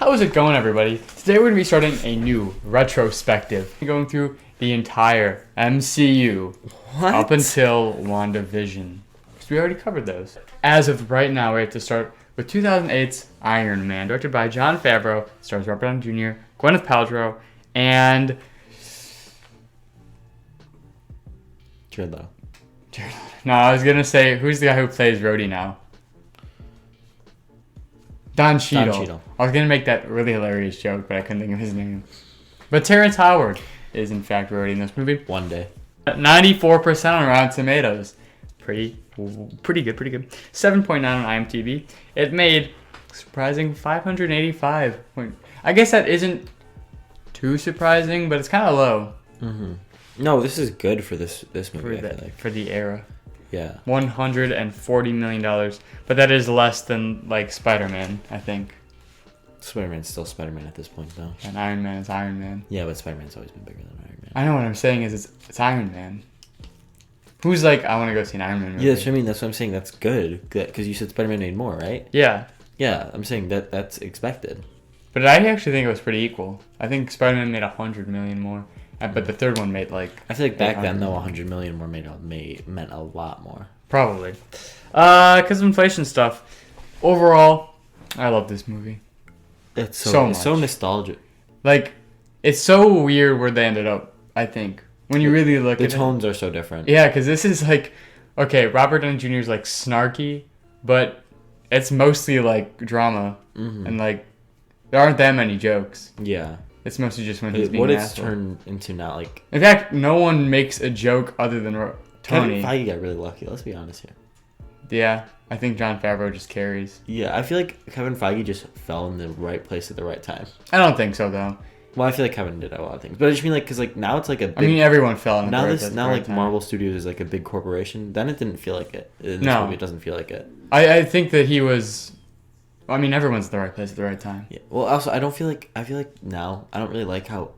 How's it going, everybody? Today we're going to be starting a new retrospective. Going through the entire MCU up until WandaVision. So we already covered those. As of right now, we have to start with 2008's Iron Man, directed by Jon Favreau, stars Robert Downey Jr., Gwyneth Paltrow, and Jared Leto. No, I was going to say, who's the guy who plays Rhodey now? Don Cheadle. I was going to make that really hilarious joke, but I couldn't think of his name. But Terrence Howard is, in fact, Rhodey in this movie. One day. 94% on Rotten Tomatoes. Pretty good. 7.9 on IMDb. It made, surprising, 585. I guess that isn't too surprising, but it's kind of low. Mm-hmm. No, this is good for this movie, For the era. Yeah. $140 million. But that is less than, like, Spider-Man, I think. Spider-Man's still Spider-Man at this point, though. And Iron Man is Iron Man. Yeah, but Spider-Man's always been bigger than Iron Man. I know what I'm saying is it's Iron Man. Who's like, I want to go see an Iron Man movie? Yeah, that's what I mean. That's what I'm saying. That's good. Because you said Spider-Man made more, right? Yeah. Yeah, I'm saying that's expected. But I actually think it was pretty equal. I think Spider-Man made 100 million more. But the third one made like... I feel like back then, though, 100 million more meant a lot more. Probably. Because of inflation stuff. Overall, I love this movie. It's so nostalgic. Like, it's so weird where they ended up, I think. When you really look at it. The tones are so different. Yeah, because this is like... Okay, Robert Downey Jr. is like snarky, but it's mostly like drama. Mm-hmm. And like, there aren't that many jokes. Yeah. It's mostly just when he's being what an it's asshole. turned into now, like... In fact, no one makes a joke other than Tony. Kevin Feige got really lucky, let's be honest here. Yeah, I think Jon Favreau just carries. Yeah, I feel like Kevin Feige just fell in the right place at the right time. I don't think so, though. Well, I feel like Kevin did a lot of things. But I just mean, like, because, like, now it's like a big... I mean, everyone fell in the right place. Now, like, Marvel Studios is, like, a big corporation. Then it didn't feel like it. In this movie, it doesn't feel like it. I think that he was... I mean, everyone's at the right place at the right time. Yeah. Well, also, I feel like now, I don't really like how...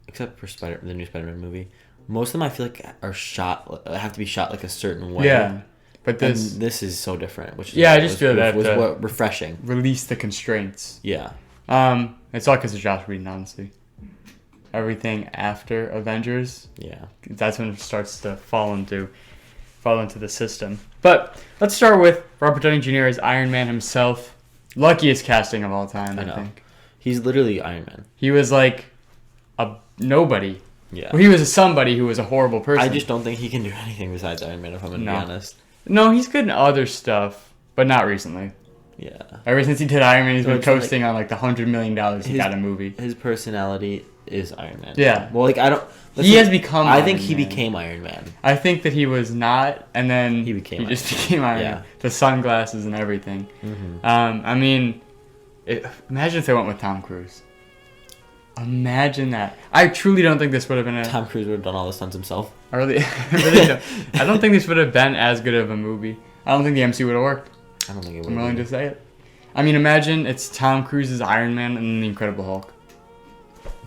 Except for the new Spider-Man movie. Most of them, I feel like, have to be shot, like, a certain way. Yeah. But this is so different, which is I just feel that was what refreshing. Release the constraints. Yeah. It's all because of Joss Whedon, honestly. Everything after Avengers. Yeah. That's when it starts to fall into the system. But let's start with Robert Downey Jr. as Iron Man himself. Luckiest casting of all time, I think. He's literally Iron Man. He was like a nobody. Yeah. Well, he was a somebody who was a horrible person. I just don't think he can do anything besides Iron Man, if I'm going to be honest. No, he's good in other stuff, but not recently. Yeah. Ever since he did Iron Man, he's been coasting on like the $100 million he got a movie. His personality is Iron Man. Yeah. Well, like, He has become I think he became Iron Man. I think that he was not, and then he just became Iron Man. The sunglasses and everything. Mm-hmm. I mean, imagine if they went with Tom Cruise. Imagine that. I truly don't think this would have been Tom Cruise would have done all the stunts himself. I really don't. I don't think this would have been as good of a movie. I don't think the MCU would have worked. I don't think it would. I'm willing to say it. I mean, imagine it's Tom Cruise's Iron Man and then the Incredible Hulk.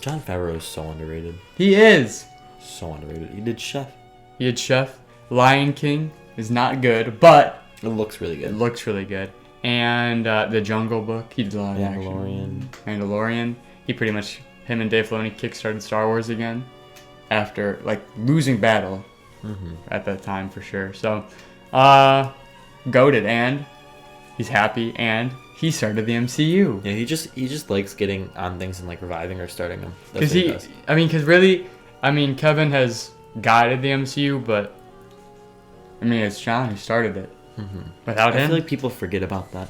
Jon Favreau is so underrated. He is. So underrated. He did Chef. Lion King is not good, but it looks really good. And The Jungle Book. He did a lot of Mandalorian. He pretty much, him and Dave Filoni kickstarted Star Wars again after, like, losing battle at that time for sure. So, goated, and he's happy, and he started the MCU. Yeah, he just likes getting on things and, like, reviving or starting them. Because Kevin has guided the MCU, but I mean, it's John who started it. Mm-hmm. Without him, I feel like people forget about that.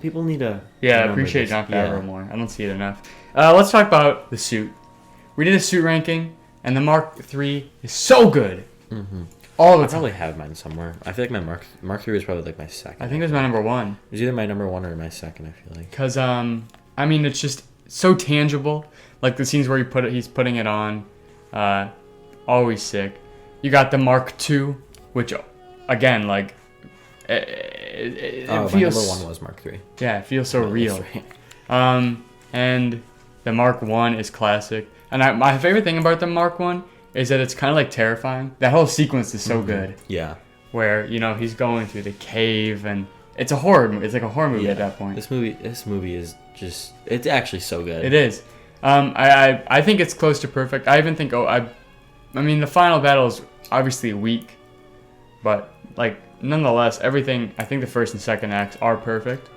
People need to appreciate Jon Favreau more. I don't see it enough. Let's talk about the suit. We did a suit ranking, and the Mark III is so good. Mm-hmm. All the I time. probably have mine somewhere. I feel like my Mark III was probably like my second. I think it was my number one. It was either my number one or my second, I feel like. Because, it's just so tangible. Like the scenes where he's putting it on. Always sick. You got the Mark II, which, again, like, it feels... my number one was Mark III. Yeah, it feels so real. And the Mark I is classic. And my favorite thing about the Mark I is that it's kind of like terrifying. That whole sequence is so good. Yeah. Where, he's going through the cave and it's a horror movie. It's like a horror movie at that point. This movie is it's actually so good. It is. I think it's close to perfect. I even think I mean the final battle is obviously weak, but like nonetheless everything. I think the first and second acts are perfect,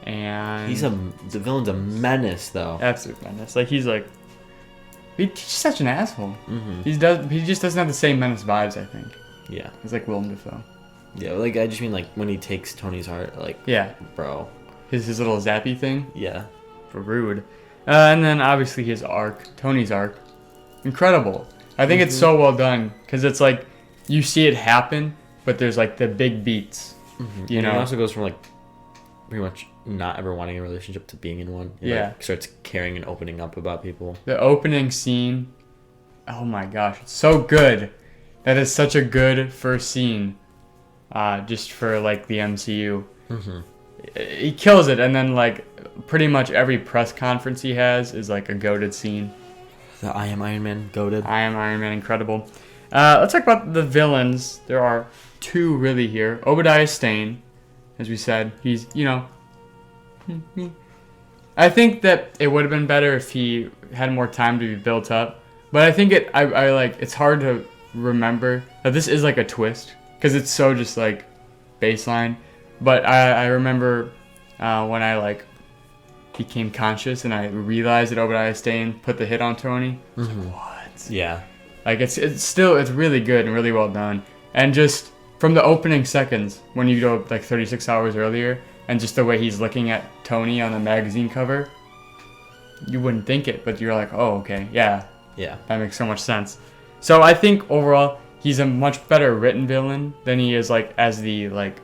and the villain's a menace though. Absolute menace. Like he's just such an asshole. Mm-hmm. He just doesn't have the same menace vibes. I think. Yeah. He's like Willem Dafoe. Yeah, like I just mean like when he takes Tony's heart, like yeah, bro. His little zappy thing. Yeah. For rude. And then obviously his arc, Tony's arc, incredible. I think it's so well done because it's like you see it happen, but there's like the big beats. Mm-hmm. You know, it also goes from like pretty much not ever wanting a relationship to being in one. Like, starts caring and opening up about people. The opening scene, oh my gosh, it's so good. That is such a good first scene, just for like the MCU. Mm-hmm. He kills it, and then like pretty much every press conference he has is like a goated scene. The I Am Iron Man goated. I Am Iron Man, incredible. Let's talk about the villains. There are two really here. Obadiah Stane, as we said, he's I think that it would have been better if he had more time to be built up. But I think I like it's hard to remember that this is like a twist because it's so just like baseline. But I remember when I like became conscious and I realized that Obadiah Stane put the hit on Tony. I was like, what? Yeah. Like it's really good and really well done. And just from the opening seconds when you go like 36 hours earlier and just the way he's looking at Tony on the magazine cover, you wouldn't think it, but you're like, oh, okay, yeah. Yeah. That makes so much sense. So I think overall he's a much better written villain than he is like as the like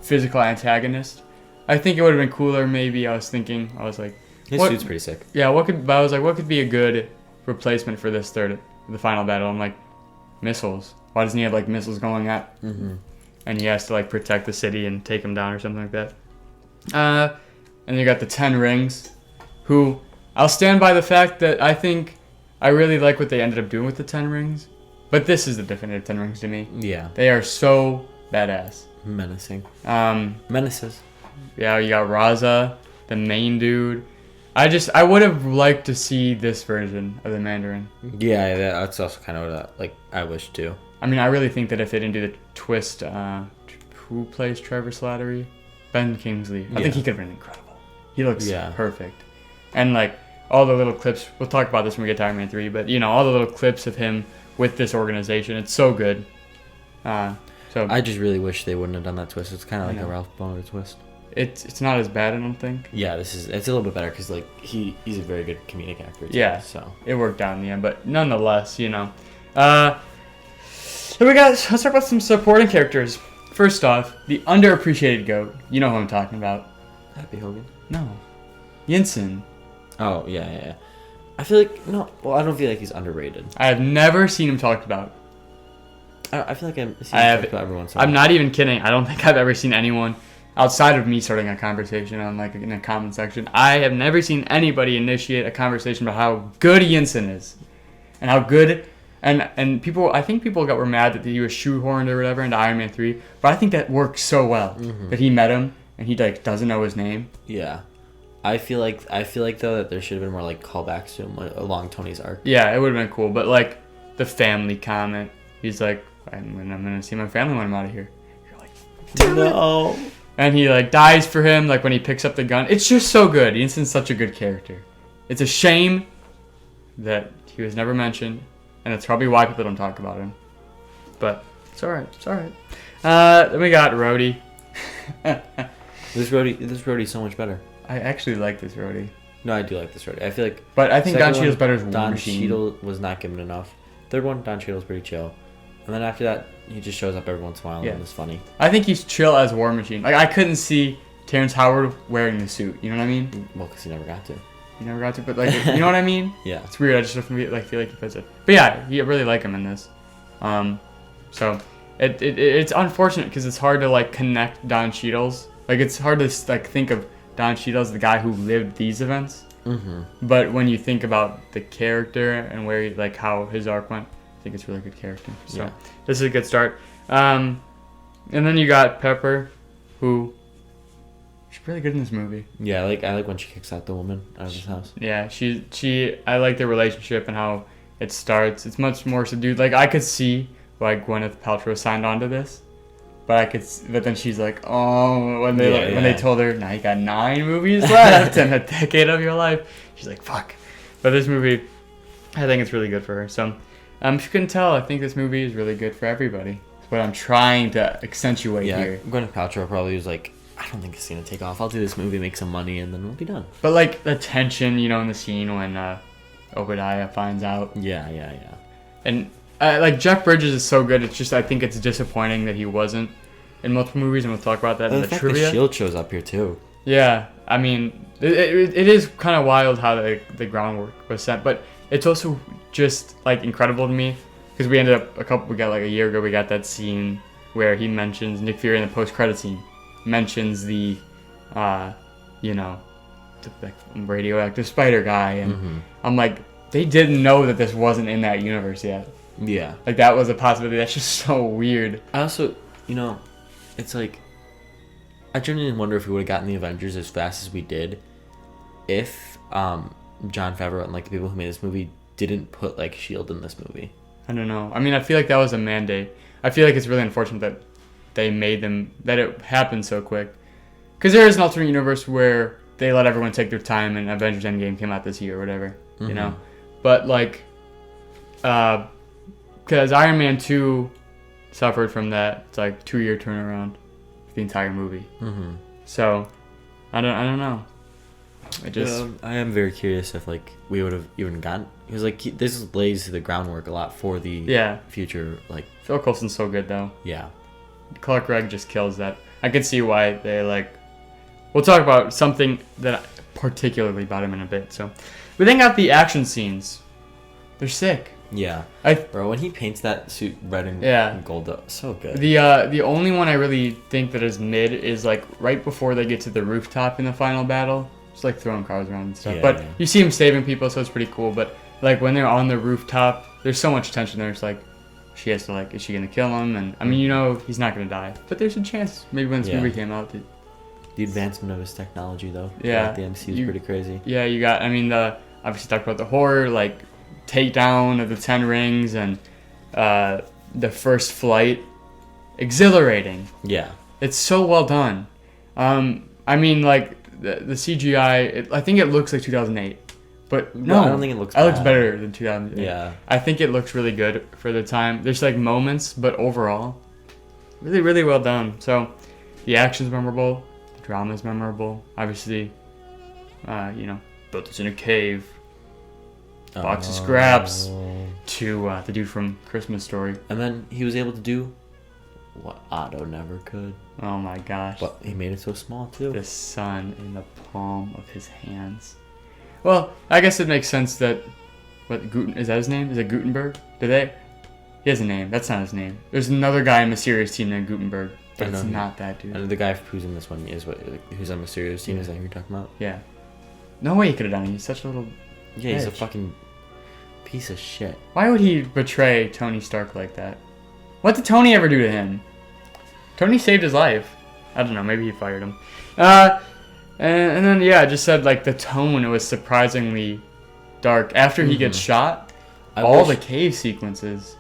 physical antagonist. I think it would have been cooler maybe. I was like his suit's pretty sick. Yeah, what could be a good replacement for this the final battle? I'm like, missiles. Why doesn't he have like missiles going at? Mm-hmm. And he has to like protect the city and take them down or something like that. And you got the 10 Rings, who I'll stand by the fact that I think I really like what they ended up doing with the 10 Rings. But this is the definitive 10 Rings to me. Yeah. They are so badass. Menacing. Menaces. Yeah, you got Raza, the main dude. I would have liked to see this version of the Mandarin. Yeah, that's also kind of what I wish too. I mean, I really think that if they didn't do the twist, who plays Trevor Slattery? Ben Kingsley. I think he could have been incredible. He looks perfect. And like all the little clips, we'll talk about this when we get to Iron Man 3, but all the little clips of him with this organization, it's so good. So I just really wish they wouldn't have done that twist. It's kind of like a Ralph Boner twist. It's not as bad, I don't think. Yeah, it's a little bit better because like he's a very good comedic actor too, yeah, so it worked out in the end, but nonetheless, so let's talk about some supporting characters. First off, the underappreciated GOAT. You know who I'm talking about. Happy Hogan? No. Yinsen. Oh, yeah. I feel like I don't feel like he's underrated. I have never seen him talked about. I feel like I've seen him talked about every once in a while. I'm not even kidding. I don't think I've ever seen anyone outside of me starting a conversation on like in a comment section. I have never seen anybody initiate a conversation about how good Yinsen is, and how good, and people. I think people were mad that he was shoehorned or whatever into Iron Man 3, but I think that worked so well that he met him and he like doesn't know his name. Yeah, I feel like though that there should have been more like callbacks to him along Tony's arc. Yeah, it would have been cool, but like the family comment, he's like, I'm gonna see my family when I'm out of here. You're like, no. And he like dies for him, like when he picks up the gun. It's just so good. Yinsen's such a good character. It's a shame that he was never mentioned, and that's probably why people don't talk about him. But it's alright. Then we got Rhodey. This Rhodey's so much better. I actually like this Rhodey. No, I do like this Rhodey. I feel like. But I think Don Cheadle's better as War Don Machine. Cheadle was not given enough. Third one, Don Cheadle's pretty chill. And then after that, he just shows up every once in a while and is funny. I think he's chill as War Machine. Like, I couldn't see Terrence Howard wearing the suit. You know what I mean? Well, because he never got to. But, like, you know what I mean? Yeah. It's weird. I just feel like he fits it. But, yeah, I really like him in this. So, it's unfortunate because it's hard to, like, connect Don Cheadle's. Like, it's hard to, like, think of Don Cheadle as the guy who lived these events. Mm-hmm. But when you think about the character and where, like, how his arc went, I think it's a really good character. So this is a good start. And then you got Pepper, who really good in this movie. Yeah, I like when she kicks out the woman out of his house. Yeah, I like their relationship and how it starts. It's much more subdued. Like, I could see why Gwyneth Paltrow signed on to this, but then she's like, oh, when they told her, now you got 9 movies left in a decade of your life, she's like, fuck. But this movie, I think it's really good for her. So, if you couldn't tell, I think this movie is really good for everybody. That's what I'm trying to accentuate here. Gwyneth Paltrow probably was like, I don't think it's gonna take off. I'll do this movie, make some money, and then we'll be done. But like the tension, in the scene when Obadiah finds out. Yeah. And like Jeff Bridges is so good. It's just I think it's disappointing that he wasn't in multiple movies, and we'll talk about that in the trivia. The Shield shows up here too. Yeah, I mean it is kind of wild how the groundwork was set, but it's also just like incredible to me because we got like a year ago we got that scene where he mentions Nick Fury in the post-credit scene. Mentions the radioactive spider guy, and I'm like, they didn't know that this wasn't in that universe yet. Yeah, like that was a possibility. That's just so weird. I also, it's like, I genuinely wonder if we would have gotten the Avengers as fast as we did if Jon Favreau and like the people who made this movie didn't put like Shield in this movie. I don't know. I mean, I feel like that was a mandate. I feel like it's really unfortunate that they made that it happened so quick. Because there is an alternate universe where they let everyone take their time and Avengers Endgame came out this year or whatever, But like, because Iron Man 2 suffered from that. It's like 2-year turnaround for the entire movie. So, I don't know. I am very curious if like we would have even gotten, because like this lays the groundwork a lot for the future. Like Phil Coulson's so good though. Yeah. Clark Gregg just kills that. I can see why they like. We'll talk about something that particularly about him in a bit. So, we then got the action scenes. They're sick. Yeah. Bro, when he paints that suit red and gold, though, so good. The only one I really think that is mid is like right before they get to the rooftop in the final battle. Just like throwing cars around and stuff. But you see him saving people, so it's pretty cool. But like when they're on the rooftop, there's so much tension there. It's like. She has to like, is she gonna kill him? And I mean, he's not gonna die, but there's a chance. Maybe when this movie came out, the advancement of his technology, though. Yeah, the MCU is pretty crazy. Yeah, you got. I mean, obviously talked about the horror, like takedown of the 10 rings and the first flight, exhilarating. Yeah, it's so well done. I mean, like the CGI. I think it looks like 2008. But no, I don't think it looks bad. It looks better than 2008. Yeah. I think it looks really good for the time. There's like moments, but overall, really, really well done. So, the action's memorable. The drama's memorable. Obviously, built this in a cave. Box of scraps to the dude from Christmas Story. And then he was able to do what Otto never could. Oh my gosh. But he made it so small too. The sun in the palm of his hands. Well, I guess it makes sense that... is that his name? Is it Gutenberg? He has a name. That's not his name. There's another guy in Mysterious Team named Gutenberg, but it's not that dude. And the guy who's in this one is who's on Mysterious Team. Is that who you're talking about? Yeah. No way he could have done it. He's such a little... Yeah, he's a fucking piece of shit. Why would he betray Tony Stark like that? What did Tony ever do to him? Tony saved his life. I don't know. Maybe he fired him. And then, I just said, like, the tone, it was surprisingly dark. After he gets shot, the cave sequences.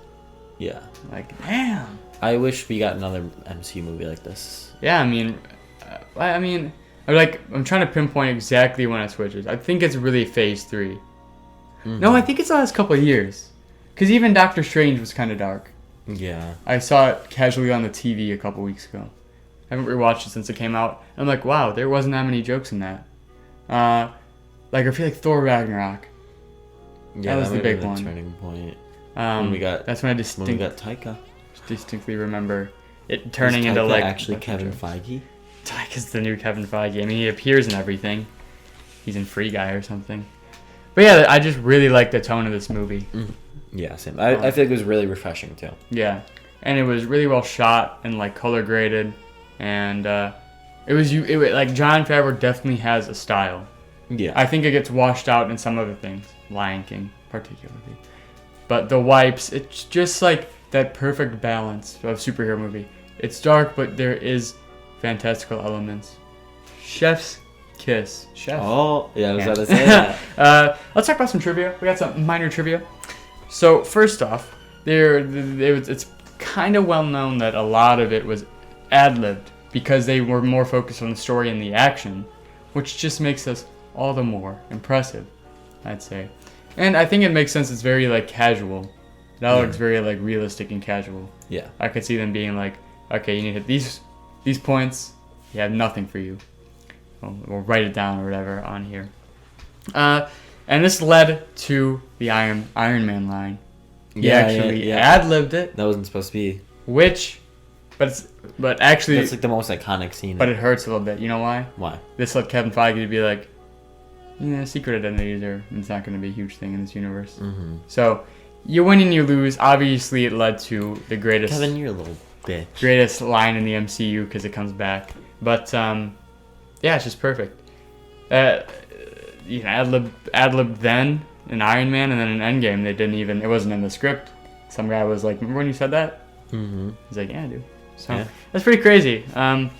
Yeah. Like, damn. I wish we got another MCU movie like this. Yeah, I mean, I'm trying to pinpoint exactly when it switches. I think it's really Phase 3. No, I think it's the last couple of years. Because even Doctor Strange was kind of dark. Yeah. I saw it casually on the TV a couple weeks ago. I haven't rewatched it since it came out. I'm like, wow, there wasn't that many jokes in that. I feel like Thor Ragnarok. Yeah, that was the big one. Turning point. That's when I got Taika. Distinctly remember it turning into like actually Kevin Feige. Taika's the new Kevin Feige. I mean, he appears in everything. He's in Free Guy or something. But yeah, I just really like the tone of this movie. Yeah, same. I feel like it was really refreshing too. Yeah, and it was really well shot and like color graded. And it was like Jon Favreau definitely has a style. Yeah. I think it gets washed out in some other things, Lion King particularly. But the wipes, it's just like that perfect balance of superhero movie. It's dark, but there is fantastical elements. Chef's kiss. Chef. Oh, yeah, I was about to say that. Let's talk about some trivia. We got some minor trivia. So first off, it's kind of well known that a lot of it was ad-libbed because they were more focused on the story and the action, which just makes us all the more impressive, I'd say. And I think it makes sense. It's very like casual. It all looks very like realistic and casual. Yeah. I could see them being like, okay, you need to hit these points. You have nothing for you. We'll write it down or whatever on here. And this led to the Iron Man line. He actually ad-libbed it. That wasn't supposed to be. But actually, that's like the most iconic scene. But it hurts a little bit. You know why? Why? This led Kevin Feige to be like, secret identities it's not going to be a huge thing in this universe. Mm-hmm. So you win and you lose. Obviously, it led to the greatest. Kevin, you're a little bitch. Greatest line in the MCU because it comes back. But it's just perfect. Ad-lib then in Iron Man and then in Endgame it wasn't in the script. Some guy was like, remember when you said that? Mm-hmm. He's like, yeah, dude. So that's pretty crazy. But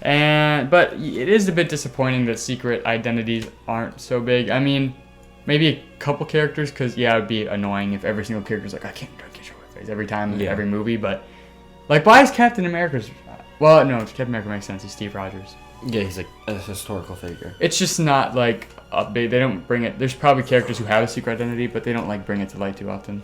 it is a bit disappointing that secret identities aren't so big. I mean, maybe a couple characters, because it would be annoying if every single character's like, I can't show my face every time in every movie. But like, why is Captain America's? Well, no, Captain America makes sense. He's Steve Rogers. Yeah, he's like a historical figure. It's just not like they don't bring it. There's probably characters who have a secret identity, but they don't like bring it to light too often.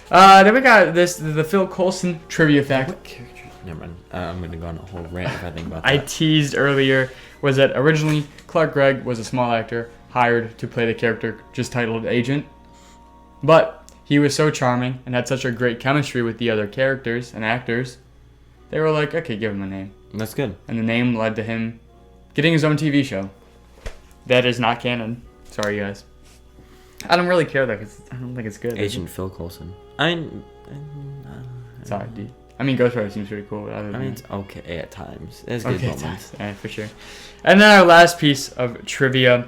Then we got the Phil Coulson trivia fact. What character? Never mind. I'm gonna go on a whole rant if I think about that. I teased earlier was that originally Clark Gregg was a small actor hired to play the character just titled Agent, but he was so charming and had such a great chemistry with the other characters and actors. They were like, okay, give him a name. That's good. And the name led to him getting his own TV show. That is not canon. Sorry, guys. I don't really care though, because I don't think it's good. Agent Phil Coulson. Sorry, dude. I mean, Ghost Rider seems pretty cool. It's okay at times. It's good moments. Yeah, for sure. And then our last piece of trivia.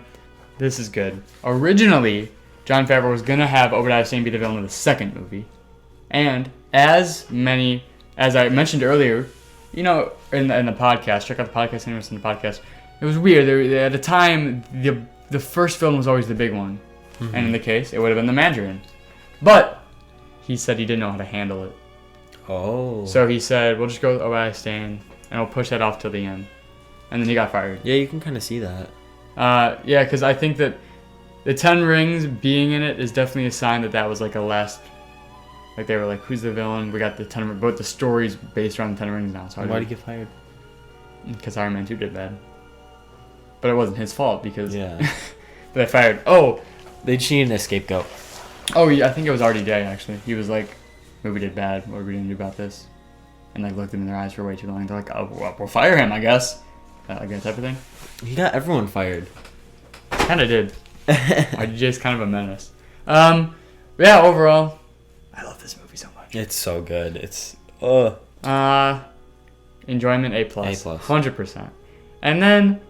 This is good. Originally, Jon Favreau was going to have Obadiah Stane be the villain of the second movie. And as I mentioned earlier, in the podcast, check out the podcast, anyone listen to the podcast. It was weird. At the time, the first villain was always the big one. Mm-hmm. And in the case, it would have been the Mandarin. But he said he didn't know how to handle it. Oh. So he said, we'll just go with Obadiah Stane, and we'll push that off till the end. And then he got fired. Yeah, you can kind of see that. Because I think that the 10 Rings being in it is definitely a sign that was like a last... Like, they were like, who's the villain? We got the 10 Rings. But the story's based around the 10 Rings now. So why did he get fired? Because Iron Man 2 did bad. But it wasn't his fault, because... Yeah. They fired... Oh! They just needed a scapegoat. Oh, yeah, I think it was RDJ, actually. He was like... movie did bad. What are we gonna do about this? And like looked them in their eyes for way too long. They're like, oh, well, we'll fire him, I guess. Like that type of thing. He got everyone fired. Kind of did. RDJ's kind of a menace. Yeah. Overall, I love this movie so much. It's so good. It's enjoyment A+. 100%. And then,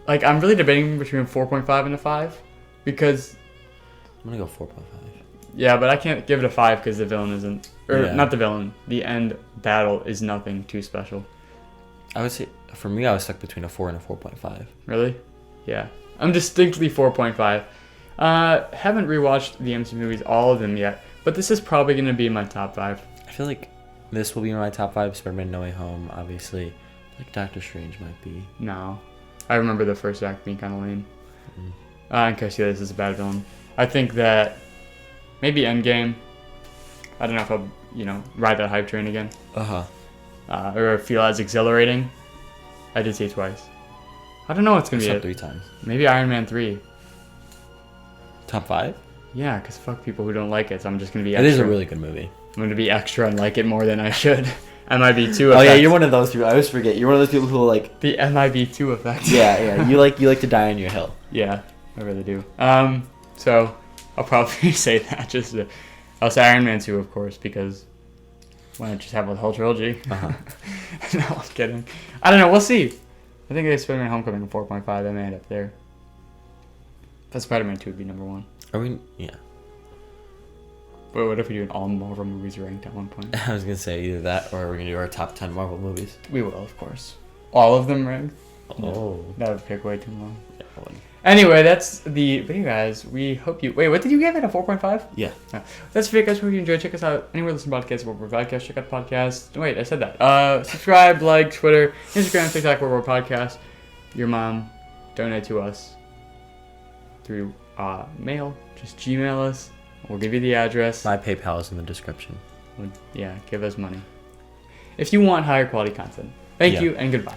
like, I'm really debating between 4.5 and a 5 because I'm gonna go 4.5. Yeah, but I can't give it a 5 because the villain isn't... not the villain. The end battle is nothing too special. I would say, for me, I was stuck between a 4 and a 4.5. Really? Yeah. I'm distinctly 4.5. Haven't rewatched the MCU movies, all of them yet, but this is probably going to be in my top 5. I feel like this will be in my top 5. Spider-Man No Way Home, obviously. Like Doctor Strange might be. No. I remember the first act being kind of lame. In case this is a bad villain. I think that... Maybe Endgame. I don't know if I'll, ride that hype train again. Or feel as exhilarating. I did see it twice. I don't know what's going to be it. 3 times. Maybe Iron Man 3. Top 5? Yeah, because fuck people who don't like it, so I'm just going to be extra. It is a really good movie. I'm going to be extra and like it more than I should. MIB2 effect. Oh yeah, you're one of those people. I always forget. You're one of those people who like... The MIB2 effect. Yeah. You like to die on your hill. Yeah, I really do. So... I'll probably say that I'll say Iron Man 2, of course, because why not just have the whole trilogy? No, I'm kidding. I don't know. We'll see. I think they Spider-Man Homecoming at 4.5. I may end up there. But Spider-Man 2 would be number 1. Are we? Yeah. But what if we do all Marvel movies ranked at one point? I was going to say either that or we're going to do our top 10 Marvel movies. We will, of course. all of them ranked. Oh. That would take way too long. Yeah, I wouldn't. Anyway, that's the video, guys. We hope you... Wait, what did you give it? A 4.5? Yeah. That's the video, guys. Hope you enjoyed. Check us out anywhere listen to podcasts. Rebored Podcast. Check out the podcast. Wait, I said that. Subscribe, like, Twitter, Instagram, TikTok, Rebored Podcast. Your mom, donate to us through mail. Just Gmail us. We'll give you the address. My PayPal is in the description. Yeah, give us money. If you want higher quality content. Thank you and goodbye.